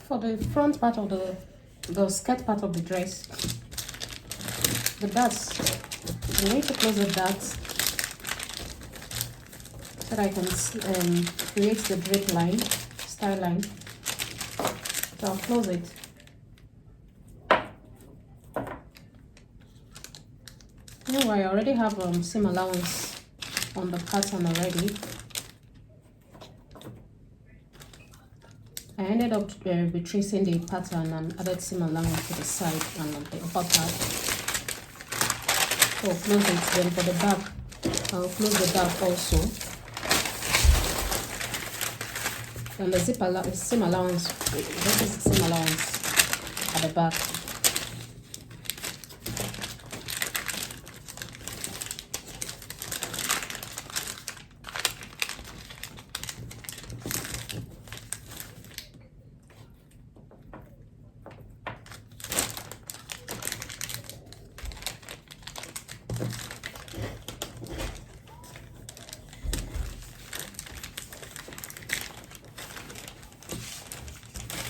For the front part of the skirt part of the dress, the darts, I'm going to close the darts so that I can create the drape line, style line. So I'll close it. Anyway, I already have seam allowance on the pattern already. I ended up retracing the pattern and added seam allowance to the side and on the upper part. So I'll close it. Then for the back, I'll close the back also. And the seam allowance, this is the seam allowance at the back.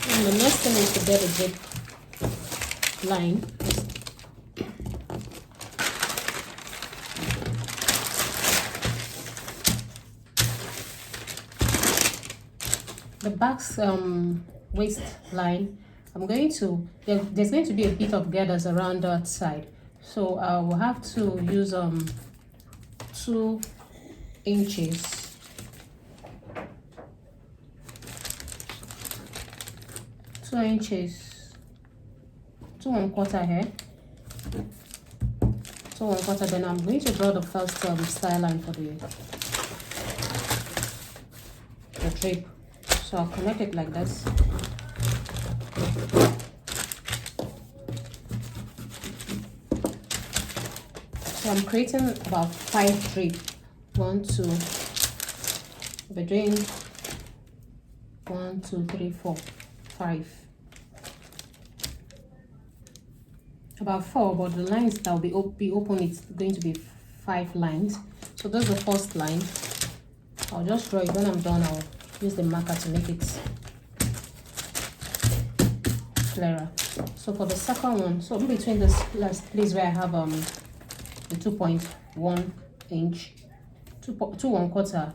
And the next thing is to get a drape line. The back's waist line, I'm going to, there's going to be a bit of gathers around that side. So I will have to use 2 inches. 2 inches, 2 1/4 here, 2 1/4. Then I'm going to draw the first style line for the drape. So I'll connect it like this. So I'm creating about 5 drape. 1, 2. We're doing 1, 2, 3, 4, 5. About 4, but the lines that will be open, it's going to be 5 lines. So that's the first line. I'll just draw it. When I'm done, I'll use the marker to make it clearer. So for the second one, so in between this last place where I have the 2.1 inch, 2 1/4,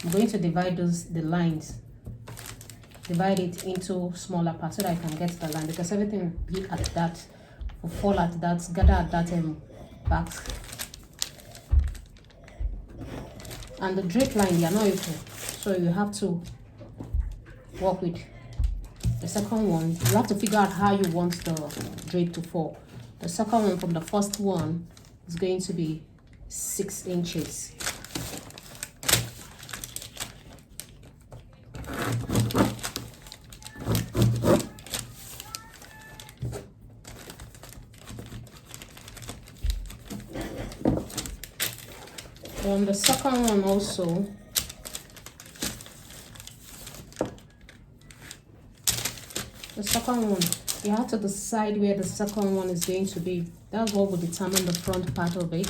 I'm going to divide the lines, divide it into smaller parts so that I can get the line, because everything will be at that, will fall at that, gather at that back. And the drape line, they are not equal, so you have to work with the second one. You have to figure out how you want the drape to fall. The second one from the first one is going to be 6 inches. On the second one also, the second one, you have to decide where the second one is going to be. That's what will determine the front part of it.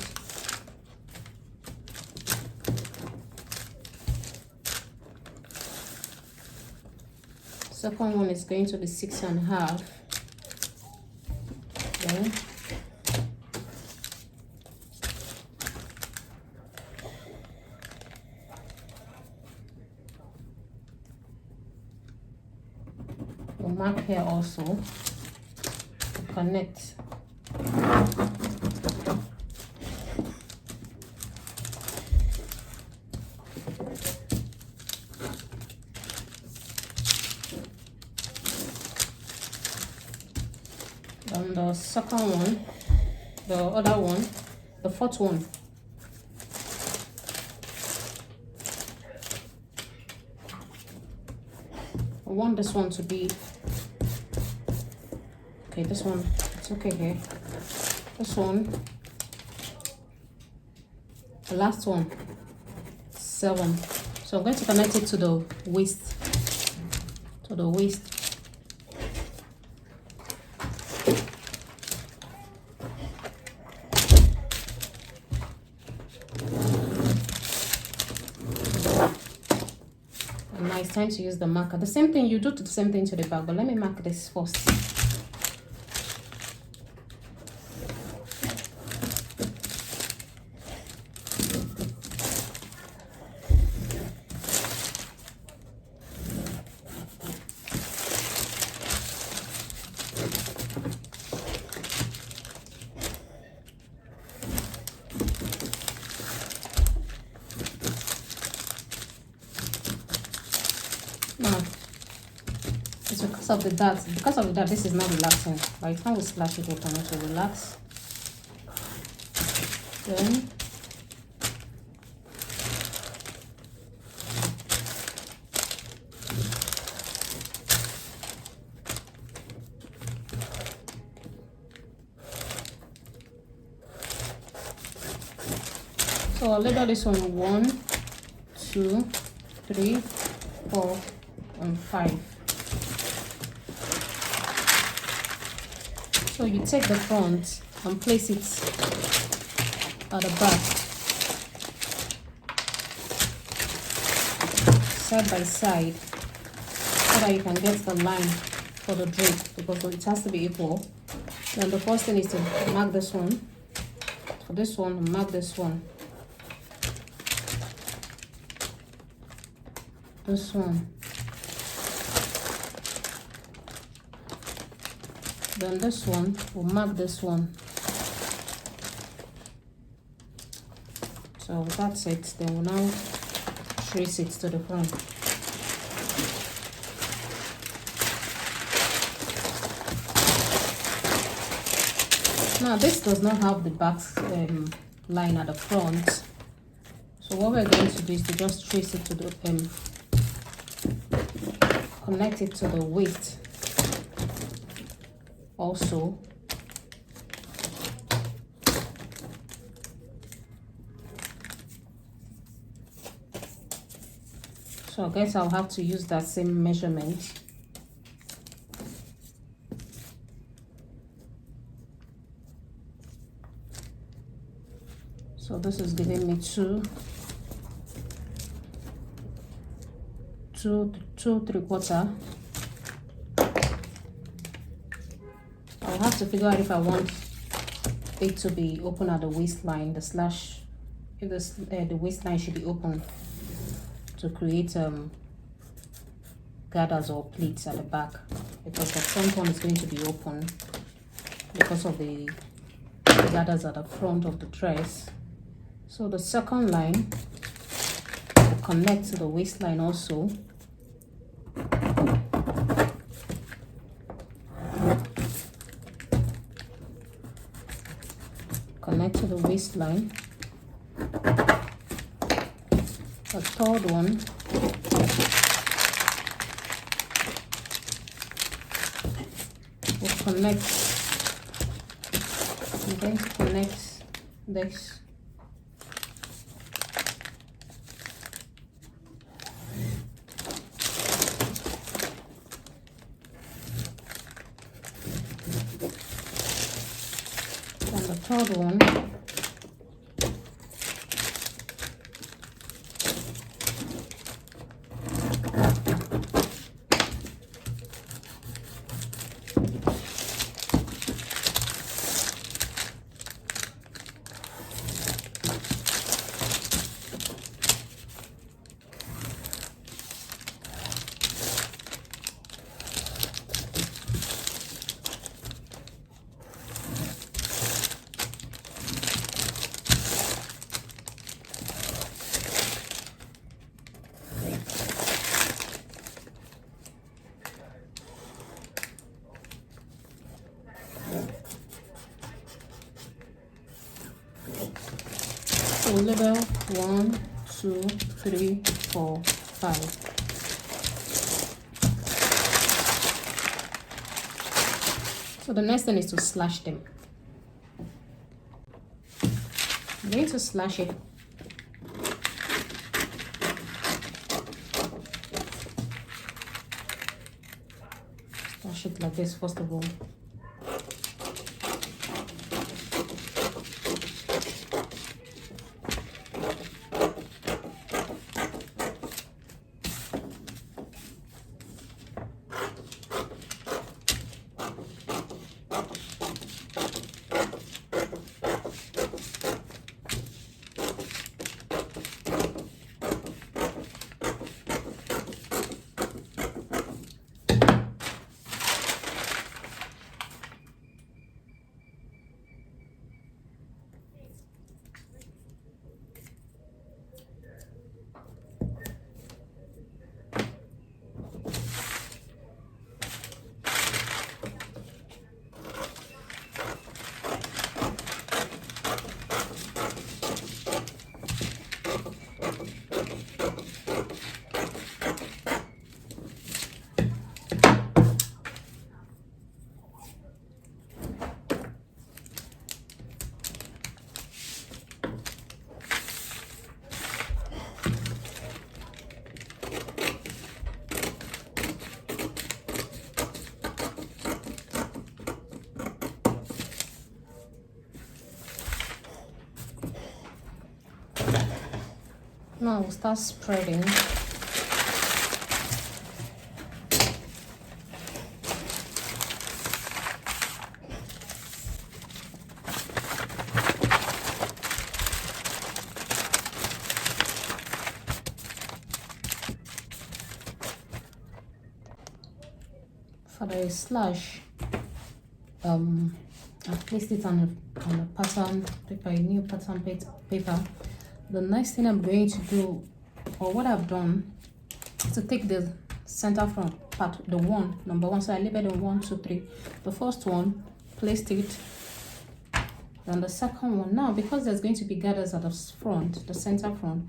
Second one is going to be 6.5. Okay. We'll mark here also to connect. On the second one, the other one, the fourth one, I want this one to be okay. This one, it's okay here. This one, the last one, 7. So I'm going to connect it to the waist, to the waist. time to use the marker. The same thing, you do the same thing to the back, but let me mark this first. Now, it's because of the dart, this is not relaxing. By the time we slash it open, it will relax. Then so I'll label this one 1, 2, 3, 4, and 5. So you take the front and place it at the back, side by side, so that you can get the line for the drape, because it has to be equal. Then the first thing is to mark this one. For this one, mark this one. This one. Then this one, we'll mark this one. So that's it. Then we'll now trace it to the front. Now this does not have the back line at the front. So what we're going to do is to just trace it to the connect it to the waist also. So I guess I'll have to use that same measurement. So this is giving me 2, 3/4. I'll have to figure out if I want it to be open at the waistline, the slash, if the waistline should be open to create gathers or pleats at the back, because the front one is going to be open because of the gathers at the front of the dress. So the second line will connect to the waistline also. Connect to the waistline. The third one will connect. I'm going to connect this. And the third one so label 1, 2, 3, 4, 5. So the next thing is to slash them. I'm going to slash it. Slash it like this first of all. Now we'll start spreading. For the slash, I placed it on a pattern paper, a new pattern paper. The next thing I'm going to do, or what I've done, is to take the center front part, the one, number one. So I labeled on 1, 2, 3. The first one, placed it. Then the second one. Now, because there's going to be gathers at the front, the center front,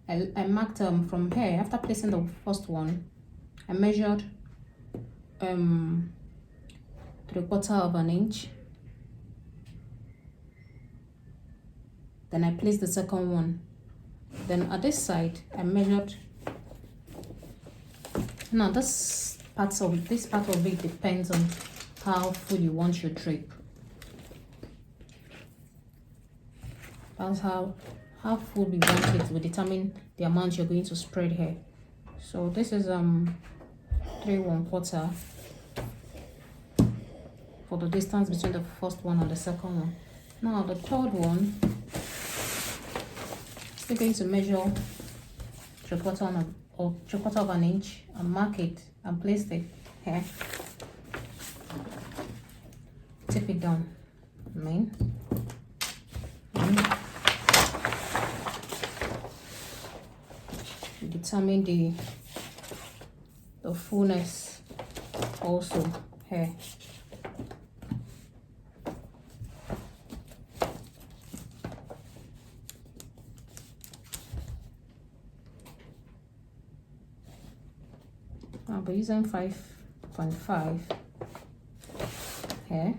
I marked from here. After placing the first one, I measured 3/4 inch. Then I placed the second one. Then at this side, I measured. Now this part of it depends on how full you want your drape. That's how full you want it will determine the amount you're going to spread here. So this is 3 1/4 for the distance between the first one and the second one. Now the third one, still going to measure 3/4 inch and mark it and place it here. Tip it down. Determine the fullness also here. I'll be using 5.5 here.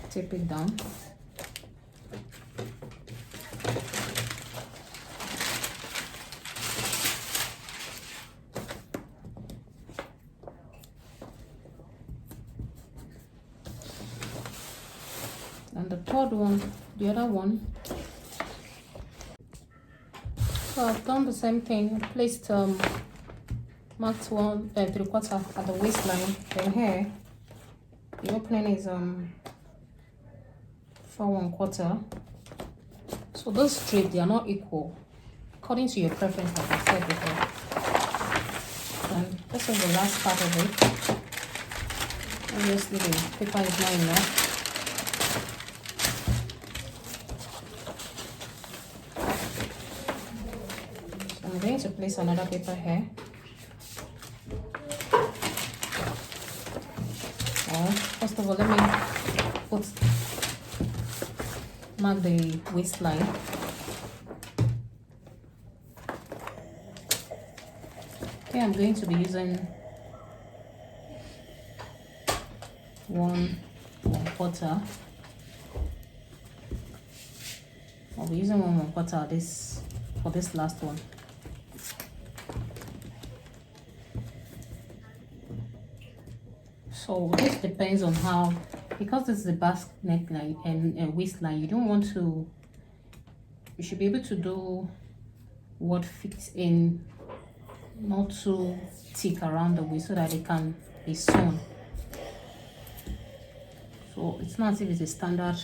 Tip it down. And the third one, the other one. So I've done the same thing. Placed marked 3/4 at the waistline. Then here, the opening is 4 1/4. So those straight, they are not equal according to your preference, like I said before. And this is the last part of it. Obviously the paper is not enough. So I'm going to place another paper here. First of all, let me mark the waistline. Okay, I'm going to be using 1 1/4. I'll be using 1 1/4 for this last one. So this depends on how, because this is a basque neckline and a waistline, you don't want to, you should be able to do what fits in, not too thick around the waist so that it can be sewn. So it's not as if it's a standard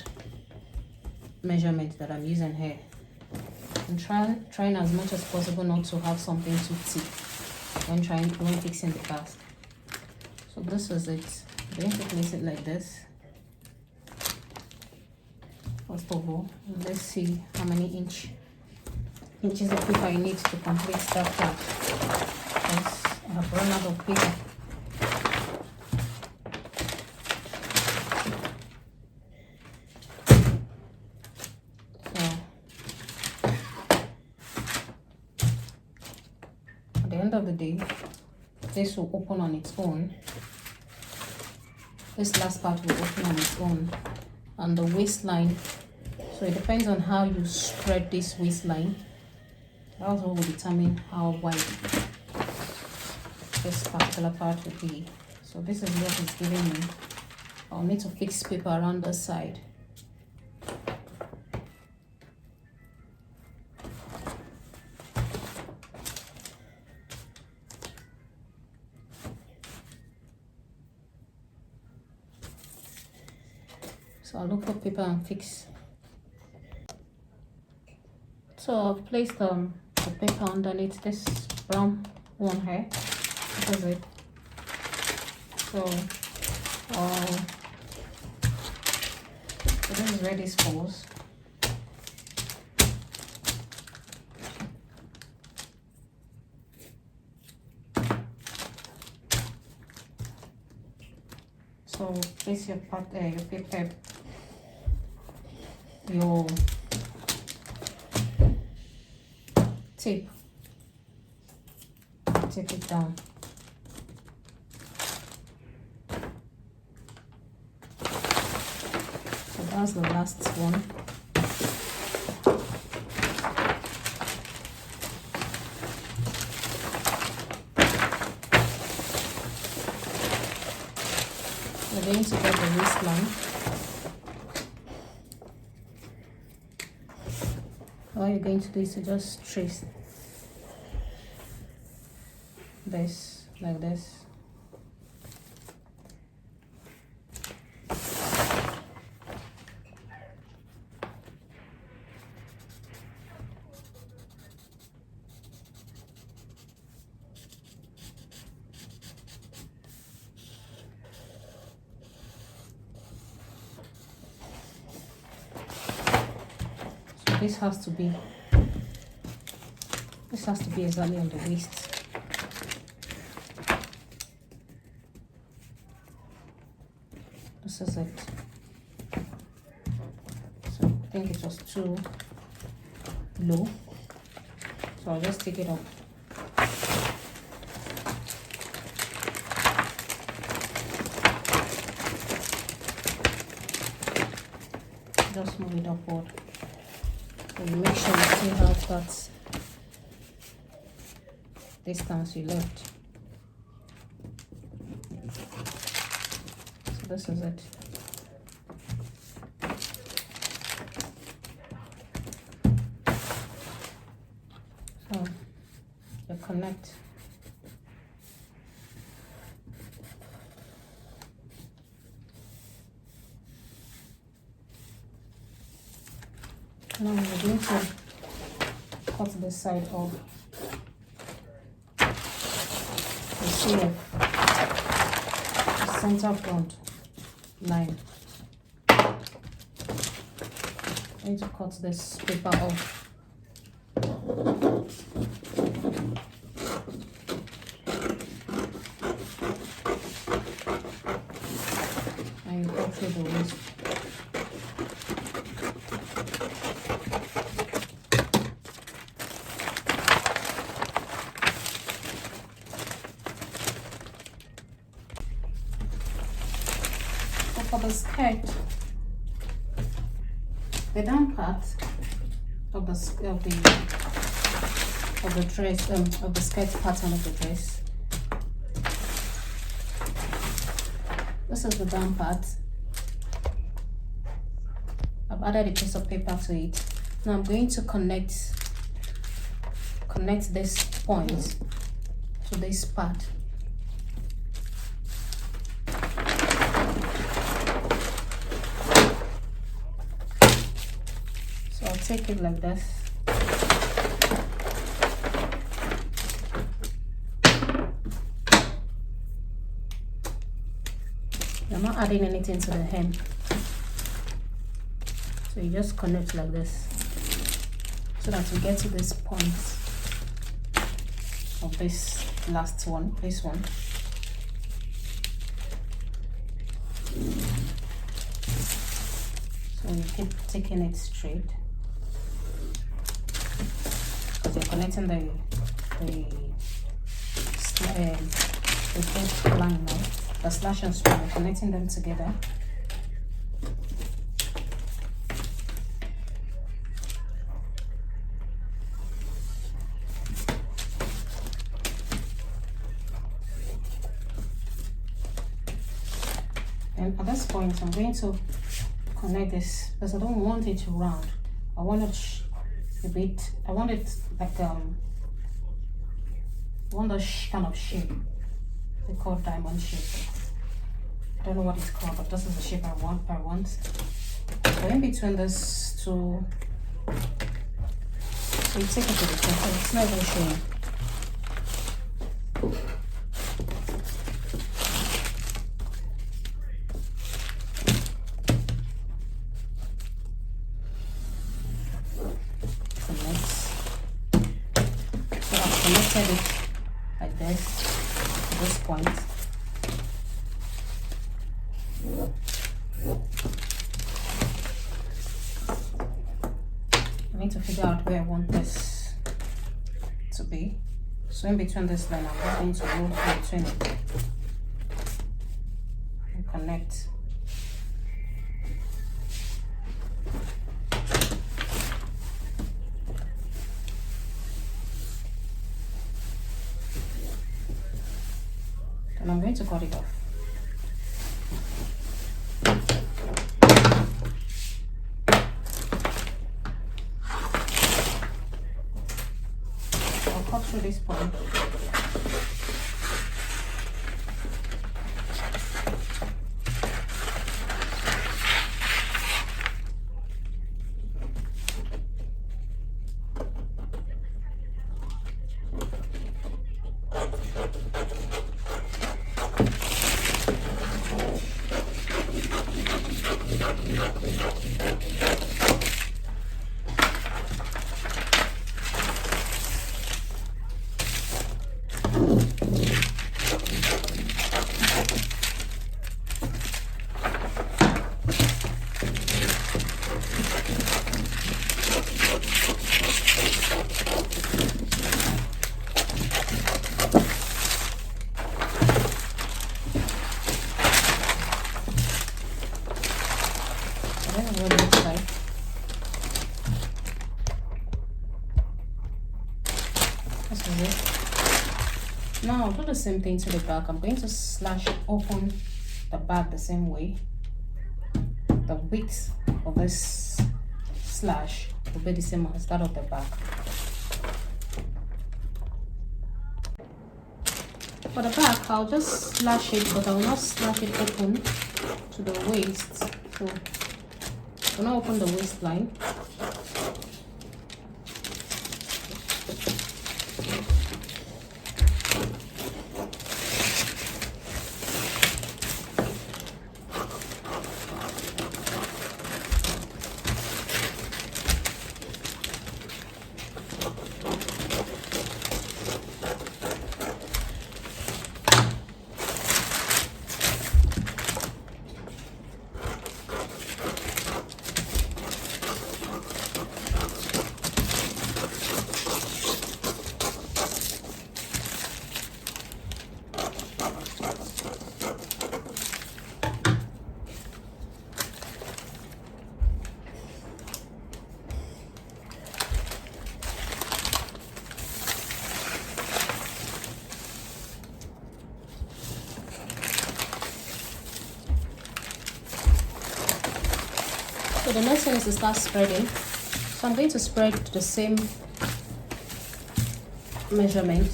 measurement that I'm using here. I'm trying as much as possible not to have something too thick when fixing the basque. So this is it. I'm going to place it like this. First of all, let's see how many inches of paper I need to complete that part. Because I have run out of paper. So at the end of the day, this will open on its own. This last part will open on its own. And the waistline, so it depends on how you spread this waistline. That also will determine how wide this particular part will be. So this is what it's giving me. I'll need to fix paper around the side. So I'll look for paper and fix. So I've placed the paper underneath this brown one here. This is it. So this is where this falls. So place your paper, your tape it down. So that's the last one. We're going to get the waistline. All you're going to do is to just trace this like this. So this has to be exactly on the waist. This is it. So I think it was too low, so I'll just take it up. Just move it upward. So you make sure you still have that distance you left. So this is it. So you connect. Now we're going to cut this side off. You see the center front line. I'm going to cut this paper off. And you go through the waist. For the skirt, the down part of the dress, of the skirt pattern of the dress. This is the down part. I've added a piece of paper to it. Now I'm going to connect this point to this part. So I'll take it like this. I'm not adding anything to the hem. So you just connect like this so that we get to this point of this last one, this one. So you keep taking it straight because you're connecting the first line now, the slash and string, you're connecting them together. And at this point, I'm going to connect this because I don't want it round. I want it a bit, I want it like I want a kind of shape. They call diamond shape. I don't know what it's called, but this is the shape I want. So in between this two, so you take it to the center. It's not even showing. Connected it like this to this point. I need to figure out where I want this to be. So in between this line, I'm just going to go in between it and connect. And I'm going to cut it off. I'll cut through this point. Now I'll do the same thing to the back. I'm going to slash open the back the same way. The width of this slash will be the same as that of the back. For the back, I'll just slash it, but I will not slash it open to the waist. So I'll not open the waistline. So the next thing is to start spreading. So I'm going to spread the same measurement.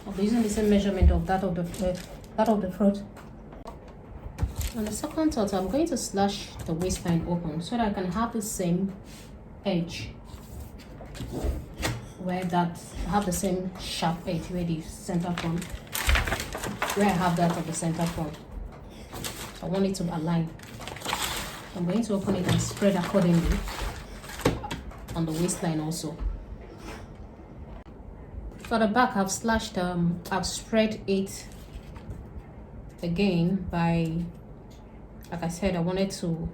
I'll be using the same measurement of that of the front. On the second thought, I'm going to slash the waistline open so that I can have the same edge where that have the same sharp edge where the center front, where I have that of the center front. So I want it to align. I'm going to open it and spread accordingly on the waistline also. For the back, I've slashed, I've spread it again by, like I said, I wanted to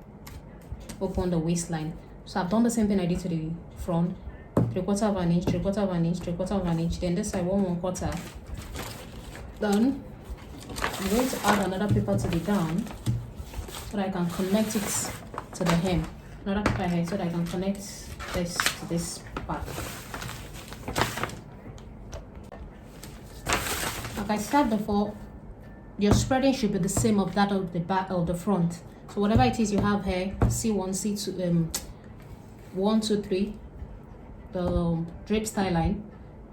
open the waistline. So I've done the same thing I did to the front, 3/4 of an inch, 3/4 of an inch, 3/4 of an inch. Then this side 1/4. Done. I'm going to add another paper to the down so that I can connect it to the hem. Another paper here so that I can connect this to this part. Like I said before, your spreading should be the same of that of the back of the front. So whatever it is you have here, C1, C2, 1, 2, 3, the drape style line,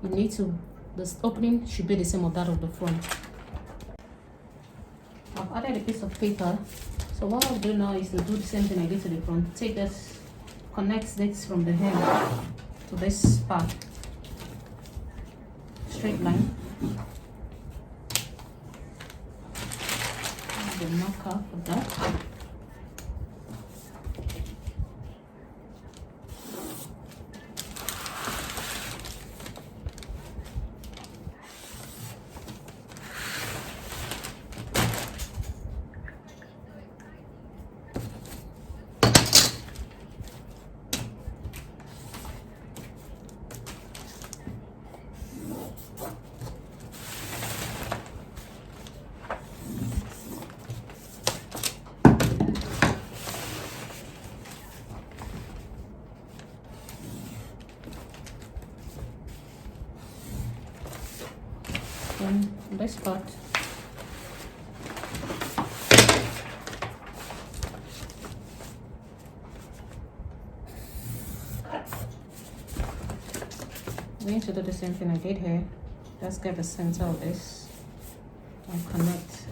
you need to, the opening should be the same of that of the front. I've added a piece of paper. So what I'll do now is to do the same thing I did to the front. Take this, connect this from the hem to this part. Straight line. The marker for that. Then this part, I'm going to do the same thing I did here. Just get the center of this and connect.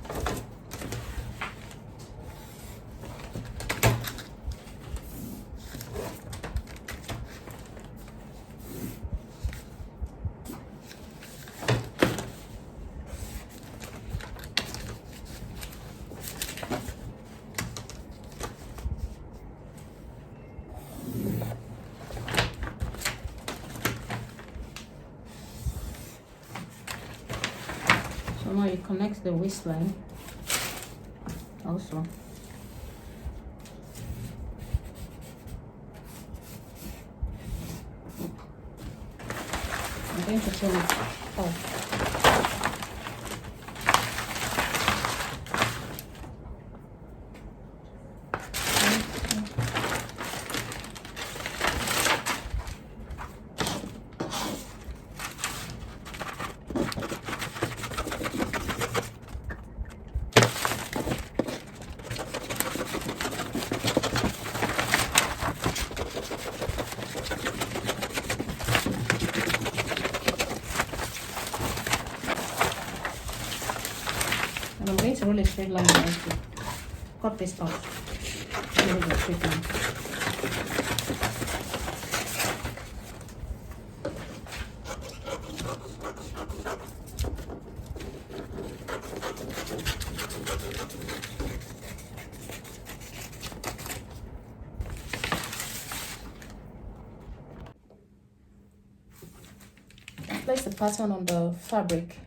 So now you connect the waistline also. I'm going to turn it off. And I'm going to roll a straight line now to cut this off. Roll a straight line. Place the pattern on the fabric.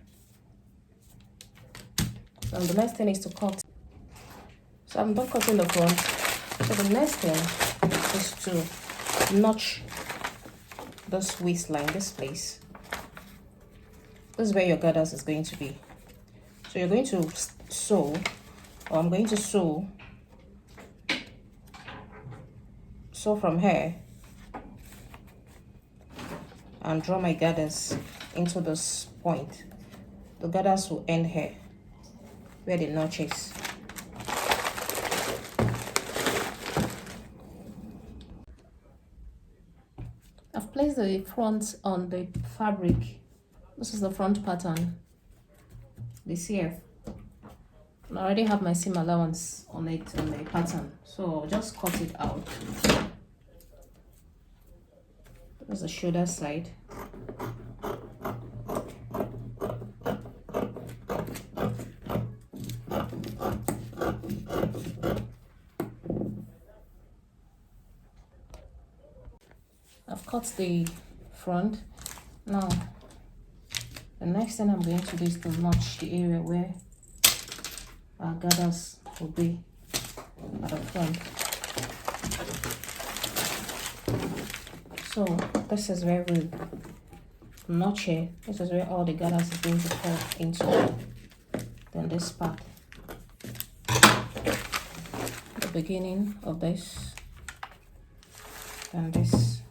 And the next thing is to cut. So I'm done cutting the front. So the next thing is to notch this waistline, this place. This is where your girders is going to be. So you're going to sew, or I'm going to sew from here and draw my girders into this point. The girders will end here where the notch is. I've placed the front on the fabric. This is the front pattern, the CF. And I already have my seam allowance on it on the pattern, so I'll just cut it out. There's the shoulder side. I've cut the front. Now the next thing I'm going to do is to notch the area where our girders will be at the front. So this is where we notch it. This is where all the girders is going to fall into. Then this part, the beginning of this, and this.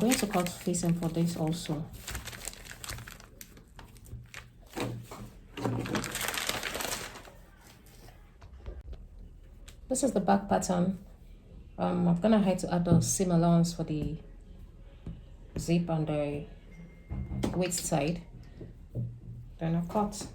going to cut facing for this also. This is the back pattern. I'm gonna have to add the seam allowance for the zip and the waist side. Then I'll cut.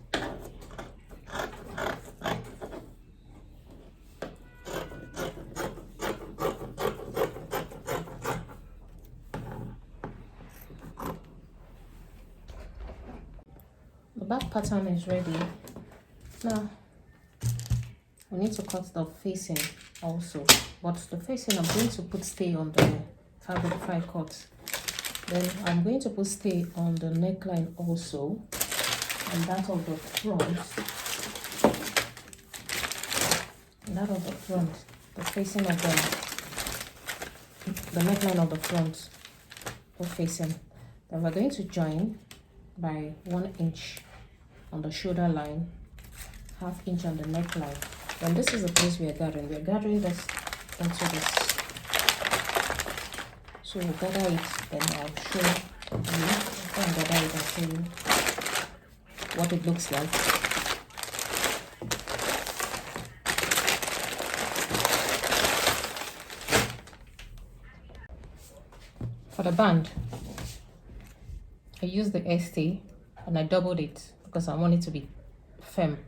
The back pattern is ready. Now we need to cut the facing also, but the facing I'm going to put stay on the fabric before I cut. Then I'm going to put stay on the neckline also, and that of the front, and that of the front, the facing of the neckline of the front, the facing. Then we're going to join by 1 inch on the shoulder line, 1/2 inch on the neckline. Then this is the place we are gathering. We are gathering this into this. So we'll gather it, then I'll show you. I'll gather it and show you what it looks like. For the band, I used the ST and I doubled it because I want it to be firm.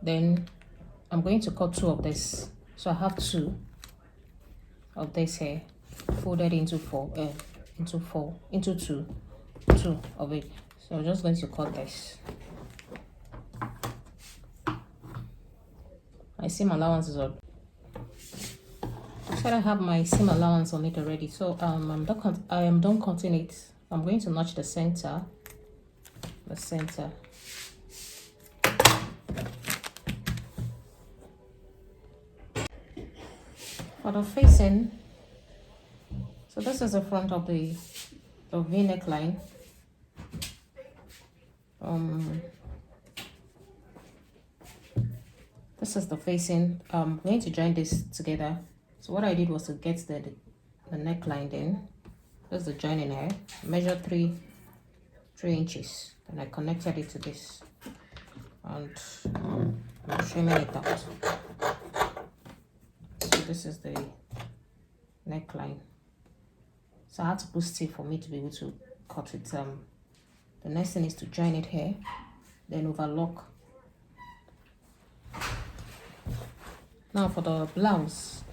Then I'm going to cut 2 of this, so I have 2 of this here folded into 2 of it. So I'm just going to cut this. My seam allowance is on. So I have my seam allowance on it already. So I am done cutting it. I'm going to notch the center. For the facing, so this is the front of the V neckline. This is the facing. I'm going to join this together. So what I did was to get the neckline. Then there's the joining here. Measure 3 inches, and I connected it to this, and I'm trimming it out. So this is the neckline. So I had to put stay for me to be able to cut it. The next thing is to join it here, then overlock. Now for the blouse,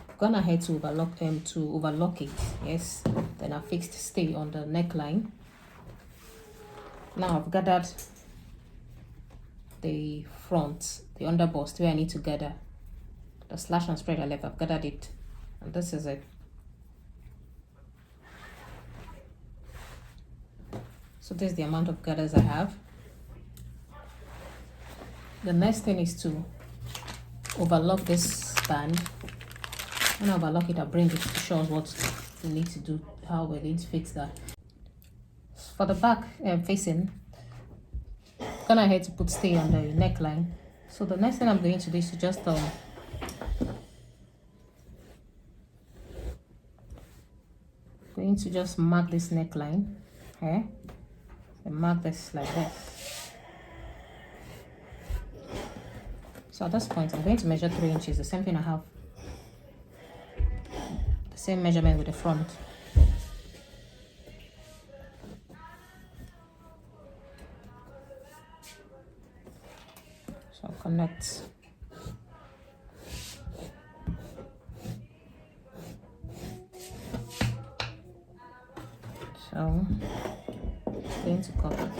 I've gone ahead to overlock it. Yes, then I fixed stay on the neckline. Now I've gathered the front, the underbust where I need to gather. The slash and spread I left, I've gathered it, and this is it. So this is the amount of gathers I have. The next thing is to overlock this band. When I overlock it, I'll bring it to show us what we need to do, how we're going to fix that. For the back facing, I'm gonna ahead to put stay on the neckline. So the next thing I'm going to do is to just mark this neckline here, and mark this like this. So at this point, I'm going to measure 3 inches, the same thing I have, the same measurement with the front. So I'll connect. So I'm going to cut it.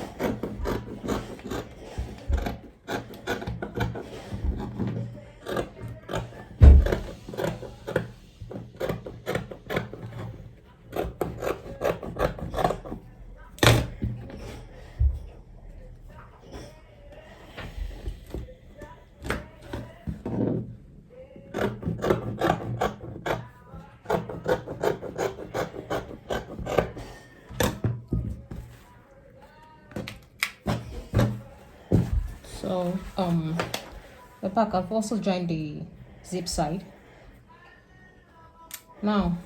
So the back, I've also joined the zip side. Now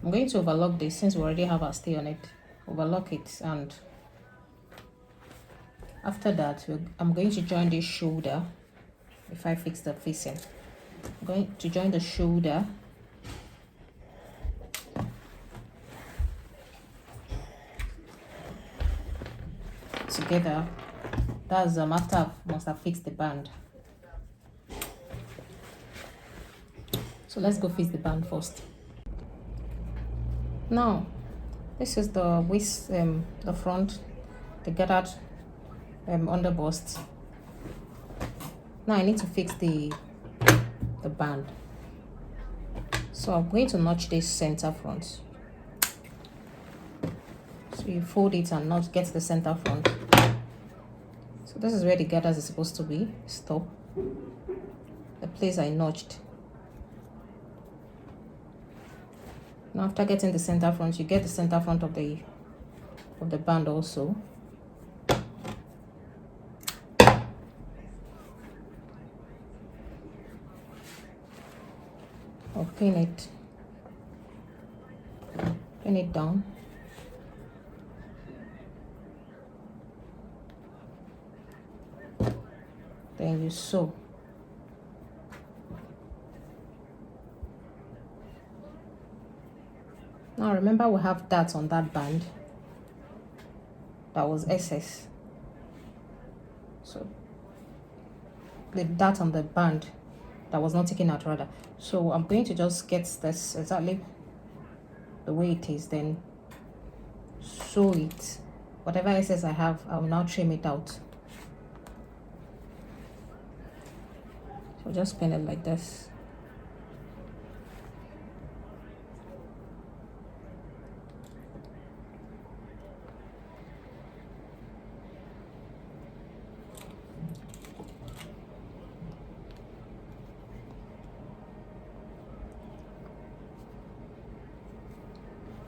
I'm going to overlock this since we already have our stay on it. Overlock it, and after that I'm going to join this shoulder. If I fix the facing, I'm going to join the shoulder together. That's after I must have fixed the band. So let's go fix the band first. Now this is the waist, the front, the gathered under bust. Now I need to fix the band. So I'm going to notch this center front. So you fold it and not get the center front. So this is where the gathers is supposed to be. Stop. The place I notched. Now after getting the center front, you get the center front of the band also. Or pin it down. Then you sew. Now remember, we have darts on that band. That was excess. So the dart on the band that was not taken out rather. So I'm going to just get this exactly the way it is, then sew it. Whatever excess I have, I will now trim it out. So just pin it like this.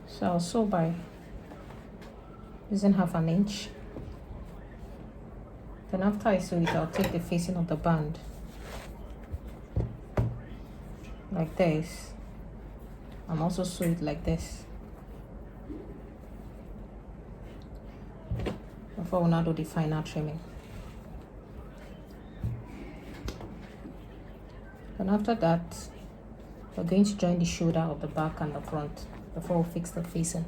So I'll sew by using 1/2 inch. Then after I sew it, I'll take the facing of the band like this, and also sew it like this. Before we now do the final trimming. And after that, we're going to join the shoulder of the back and the front before we fix the facing.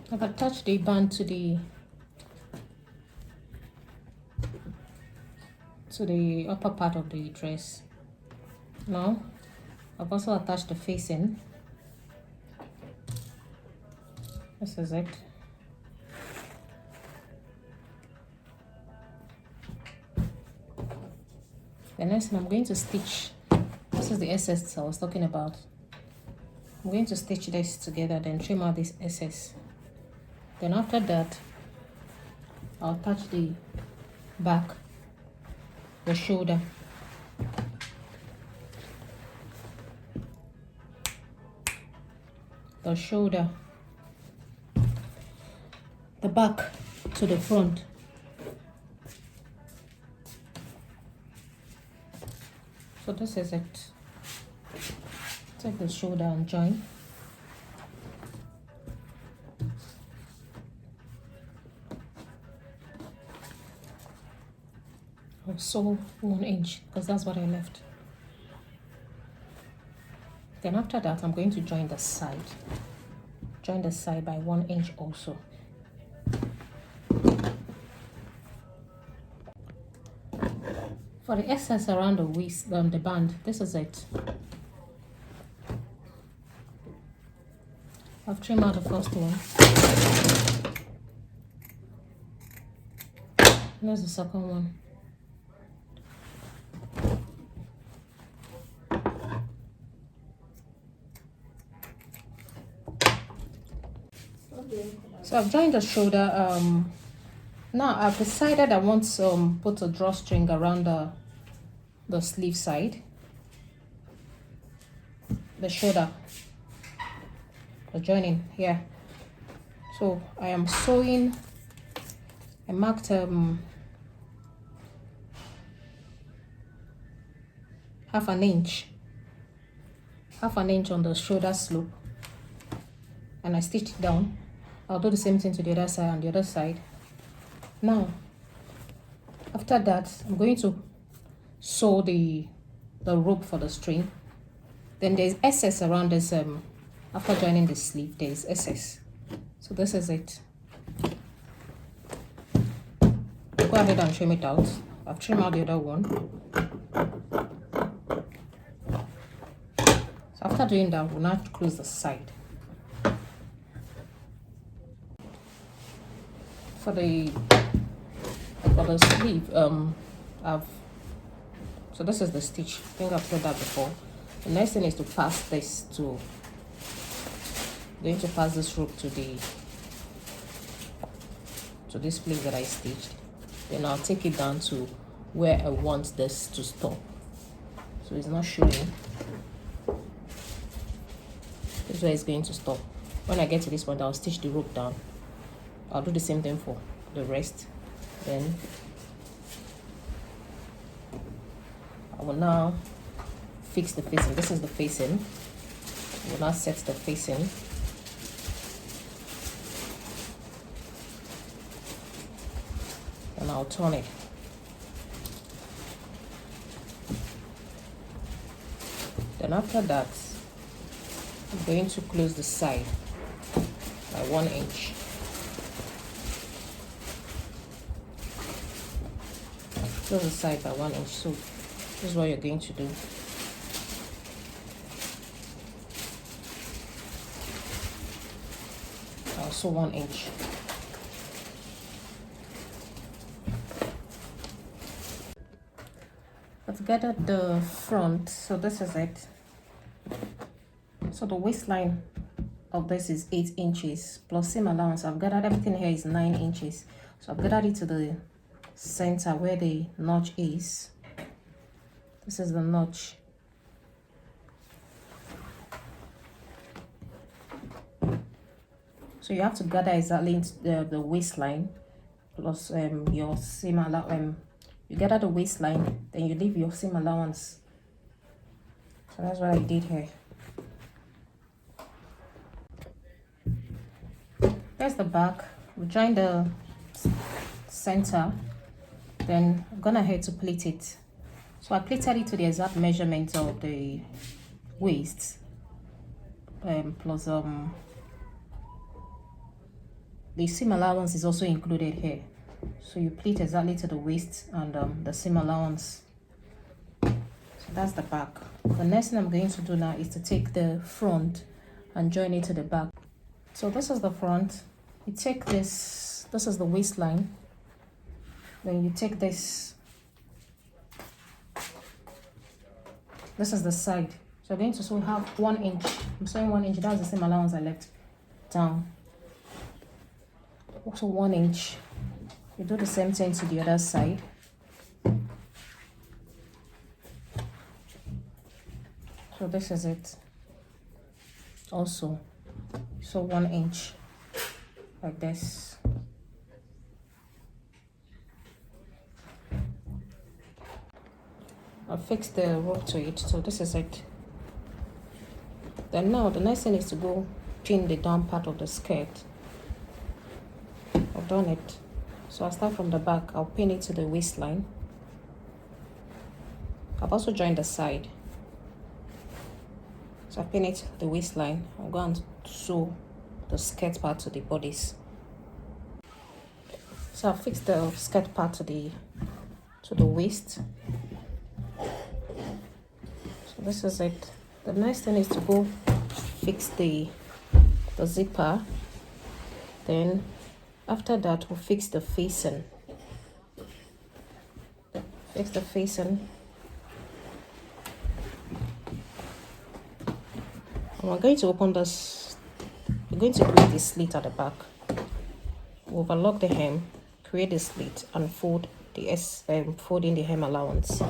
I've attached the band to the upper part of the dress. Now I've also attached the facing. This is it. The next thing I'm going to stitch. This is the excess I was talking about. I'm going to stitch this together, then trim out this excess. Then after that, I'll attach the back, the shoulder, the back to the front. So this is it. Take the shoulder and join. I'll sew 1 inch because that's what I left. Then after that, I'm going to join the side. Join the side by 1 inch also. For the excess around the waist, the band, this is it. I've trimmed out the first one. There's the second one. So I've joined the shoulder. Now I've decided I want to put a drawstring around the sleeve side, the shoulder, the joining here. So I am sewing. I marked 1/2 inch half an inch on the shoulder slope, and I stitched it down. I'll do the same thing to the other side and the other side. Now, after that, I'm going to sew the rope for the string. Then there's excess around this, after joining the sleeve, there's excess. So this is it. Go ahead and trim it out. I've trimmed out the other one. So after doing that, we'll now close the side. For the sleeve, so this is the stitch. I think I've said that before. The next thing is to pass this to, going to pass this rope to this place that I stitched. Then I'll take it down to where I want this to stop. So it's not showing. This is where it's going to stop. When I get to this point, I'll stitch the rope down. I'll do the same thing for the rest. Then I will now fix the facing. This is the facing. I will now set the facing. And I'll turn it. Then after that, I'm going to close the side by 1 inch. Close the side by 1 inch. So this is what you're going to do. Also 1 inch. Let's get at the front. So this is it. So the waistline of this is 8 inches plus seam allowance. I've gathered everything here is 9 inches. So I've gathered it to the center where the notch is. This is the notch. So you have to gather exactly into the waistline plus your seam allowance. You gather the waistline, then you leave your seam allowance. So that's what I did here. There's the back. We join the center. Then I'm gonna head to pleat it. So I pleated it to the exact measurement of the waist. Plus the seam allowance is also included here. So you pleat exactly to the waist and the seam allowance. So that's the back. The next thing I'm going to do now is to take the front and join it to the back. So this is the front. You take this is the waistline. Then you take this is the side. So I'm going to have 1 inch. I'm sewing 1 inch. That's the same allowance I left down. Also 1 inch. You do the same thing to the other side. So this is it. Also, so 1 inch like this. I'll fix the rope to it. So this is it. Then now the next thing is to go pin the down part of the skirt. I've done it. So I'll start from the back. I'll pin it to the waistline. I've also joined the side. So I pin it to the waistline. I'm going to sew the skirt part to the bodice. So I'll fix the skirt part to the waist. So this is it. The next thing is to go fix the zipper. Then after that, we'll fix the facing. Fix the facing. And we're going to open this. We're going to create a slit at the back. We'll overlock the hem, create a slit, and fold in the hem allowance.